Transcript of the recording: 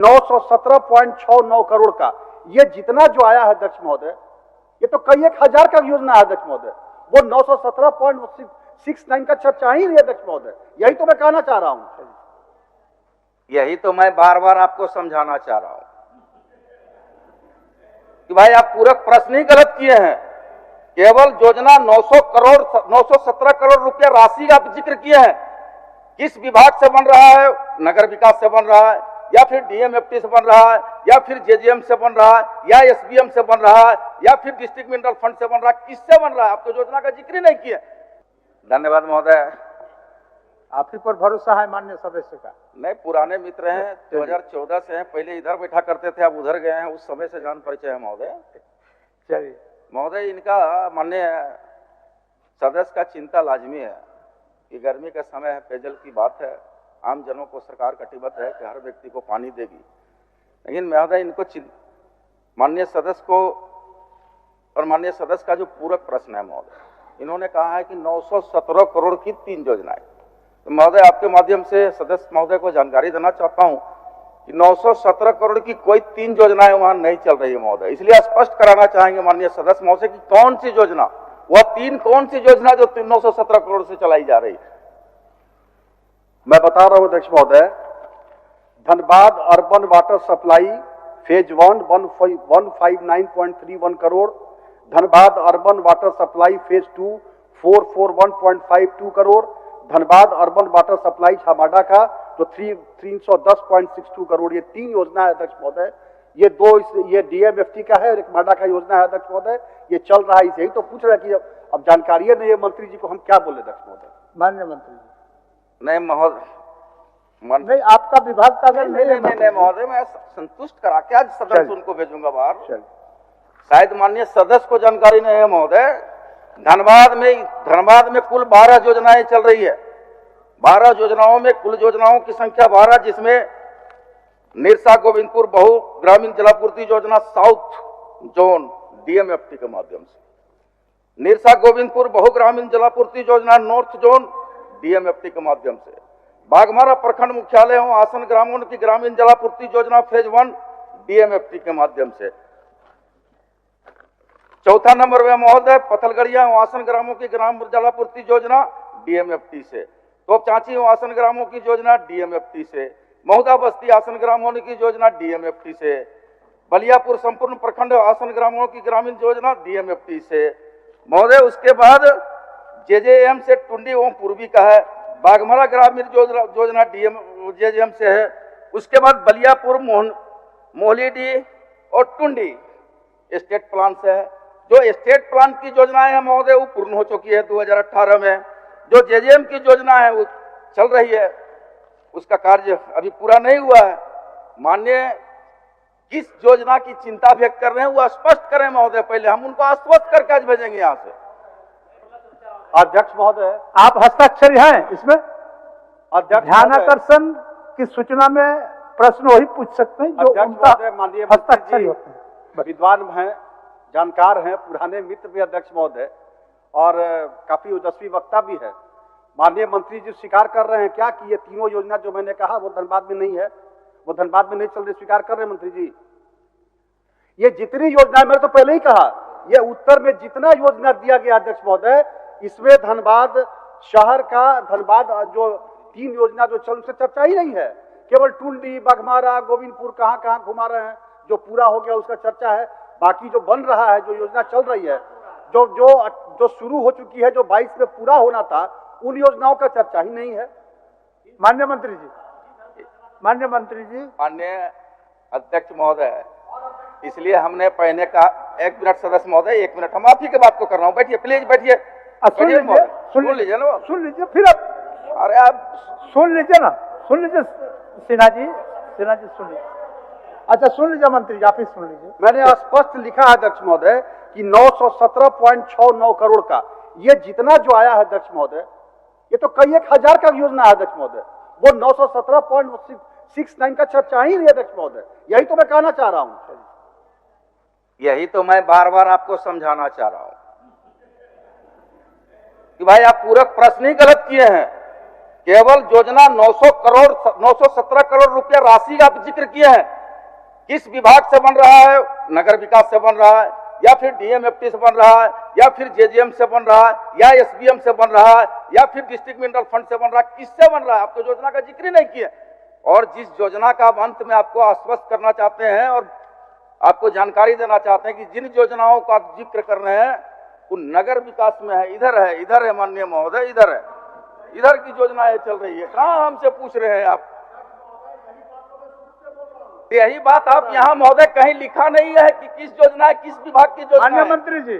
917.69 करोड़ का ये जितना जो आया है अध्यक्ष महोदय, ये तो कई एक हजार का योजना है अध्यक्ष महोदय। वो 917.69 का चर्चा ही नहीं है अध्यक्ष महोदय। यही तो मैं कहना चाह रहा हूं। यही तो मैं बार बार आपको समझाना चाह रहा हूं कि भाई आप पूरक प्रश्न ही गलत किए हैं। केवल योजना 917 करोड़ रुपया राशि का आप जिक्र किए हैं। किस विभाग से बन रहा है? नगर विकास से बन रहा है, या फिर डीएमएफटी से बन रहा है, या फिर जेजेएम से बन रहा है, या एसबीएम से बन रहा है, या फिर डिस्ट्रिक्ट मिनरल फंड से बन रहा है? किससे बन रहा है? आप तो योजना का जिक्र ही नहीं किए। धन्यवाद महोदय। आप ही पर भरोसा है माननीय सदस्य का। नहीं, पुराने मित्र हैं, 2014 से हैं, पहले इधर बैठा करते थे, अब उधर गए हैं, उस समय से जान परिचय है महोदय। चलिए महोदय, इनका माननीय सदस्य का चिंता लाजमी है कि गर्मी का समय है, पेयजल की बात है, आम जनों को सरकार कटिबद्ध है कि हर व्यक्ति को पानी देगी। लेकिन महोदय, इनको माननीय सदस्य को और माननीय सदस्य का जो पूरक प्रश्न है महोदय, इन्होंने कहा है कि 917 करोड़ की 3 योजनाएं। तो महोदय, आपके माध्यम से सदस्य महोदय को जानकारी देना चाहता हूं कि 917 करोड़ की कोई 3 योजनाएं वहां नहीं चल रही है महोदय। इसलिए स्पष्ट कराना चाहेंगे माननीय सदस्य महोदय की कौन सी योजना, वह 3 कौन सी योजना जो 917 करोड़ से चलाई जा रही है। मैं बता रहा हूं अध्यक्ष महोदय, Dhanbad urban water supply phase 1 159.31 crore, Dhanbad urban water supply phase 2 441.52 crore, Dhanbad urban water supply Chhamada का जो 310.62 करोड़, ये 3 योजना है अध्यक्ष महोदय। ये डीएमएफटी का है और एक माडा का योजना है अध्यक्ष महोदय। ये चल रहा है, इसे ही तो पूछ रहे कि अब जानकारी है नहीं है मंत्री जी को, हम क्या बोले अध्यक्ष महोदय। माननीय मंत्री जी। नहीं महोदय, नहीं आपका विभाग का अगर नहीं महोदय, मैं संतुष्ट करा के आज सदस्य उनको भेजूंगा बाहर। शायद माननीय सदस्य को जानकारी नहीं है महोदय। धनबाद में कुल 12 योजनाएं चल रही है। 12 योजनाओं में कुल योजनाओं की संख्या 12, जिसमें निरसा गोविंदपुर बहु ग्रामीण जलापूर्ति योजना साउथ जोन डीएमएफटी के माध्यम से, निरसा गोविंदपुर बहु ग्रामीण जलापूर्ति योजना नॉर्थ जोन डीएमएफटी के माध्यम से, बाघमारा प्रखंड मुख्यालय एवं आसन ग्रामों की ग्रामीण जलापूर्ति योजना फेज 1 डीएमएफटी के माध्यम से। चौथा नंबर में महोदय पथलगड़िया एवं आसन ग्रामों की ग्राम जलापूर्ति योजना डीएमएफटी से, तोप चांची एवं आसन ग्रामों की योजना डीएमएफटी से, महुदा बस्ती आसन ग्रामों की योजना डीएमएफटी से, बलियापुर संपूर्ण प्रखंड आसन ग्रामों की ग्रामीण योजना डीएमएफटी से महोदय। उसके बाद जेजेएम से टुंडी एवं पूर्वी का है, बाघमारा ग्रामीण योजना जेजेएम से है। उसके बाद बलियापुर मोहलीडी और टुंडी स्टेट प्लान से है। जो स्टेट प्लान की योजनाएं हैं महोदय वो पूर्ण हो चुकी है 2018 में। जो जेजेएम की योजना है वो चल रही है, उसका कार्य अभी पूरा नहीं हुआ है। माननीय किस योजना की चिंता व्यक्त कर रहे हैं वो स्पष्ट करें महोदय, पहले हम उनको आश्वस्त करके आज भेजेंगे यहाँ से। अध्यक्ष महोदय, आप हस्ताक्षर हैं इसमें? अध्यक्ष ध्यानाकर्षण की सूचना में प्रश्न वही पूछ सकते हैं जो उनका हस्ताक्षर होते हैं। विद्वान हैं, जानकार हैं, पुराने मित्र भी अध्यक्ष महोदय, और काफी ओजस्वी वक्ता भी है। माननीय मंत्री जी स्वीकार कर रहे हैं क्या कि ये तीनों योजना जो मैंने कहा वो धनबाद में नहीं है, वो धनबाद में नहीं चल रही? स्वीकार कर रहे हैं मंत्री जी? ये जितनी योजना, मैंने तो पहले ही कहा, ये उत्तर में जितना योजना दिया गया अध्यक्ष महोदय, इसमें धनबाद शहर का, धनबाद जो 3 योजना जो चल, उससे चर्चा ही नहीं है। केवल टुंडी, बाघमारा, गोविंदपुर कहां घुमा रहे हैं, जो पूरा हो गया उसका चर्चा है। बाकी जो बन रहा है, जो योजना चल रही है, जो शुरू हो चुकी है, जो 22 में पूरा होना था, उन योजनाओं का चर्चा ही नहीं है। माननीय मंत्री जी, माननीय मंत्री जी, माननीय अध्यक्ष महोदय, इसलिए हमने पहले कहा 1 मिनट सदस्य महोदय, 1 मिनट, हम आप ही के बात को कर रहा हूँ, बैठिए प्लीज बैठिए। सुन लीजिए ना, सुन लीजिए, फिर अब अरे आप सुन लीजिए ना, सुन लीजिए सिन्हा जी सुन लीजिए। अच्छा सुन लीजिए मंत्री जी, आप ही सुन लीजिए। मैंने स्पष्ट लिखा है अध्यक्ष महोदय कि 917.69 करोड़ का ये जितना जो आया है अध्यक्ष महोदय, ये तो कई एक हजार का योजना है अध्यक्ष महोदय। वो 917.69 का चर्चा ही नहीं है अध्यक्ष महोदय। यही तो मैं कहना चाह रहा हूं। यही तो मैं बार बार आपको समझाना चाह रहा हूं कि भाई आप पूरक प्रश्न ही गलत किए हैं। केवल योजना 917 करोड़ रुपया राशि का आप जिक्र किए हैं। किस विभाग से बन रहा है? नगर विकास से बन रहा है, या फिर डीएमएफटी से बन रहा है, या फिर जेजेएम से बन रहा है, या एसबीएम से बन रहा है, या फिर डिस्ट्रिक्ट मिनरल फंड से बन रहा है? किससे बन रहा है? आप तो योजना का जिक्र ही नहीं किए। और जिस योजना का अंत में आपको आश्वस्त करना चाहते हैं और आपको जानकारी देना चाहते हैं कि जिन योजनाओं का जिक्र कर रहे हैं वो नगर विकास में है, इधर है माननीय महोदय, इधर है, इधर की योजनाएं चल रही है। कहाँ हमसे पूछ रहे हैं आप? यही बात आप यहाँ महोदय कहीं लिखा नहीं है कि किस योजना है, किस विभाग की योजना है। माननीय मंत्री जी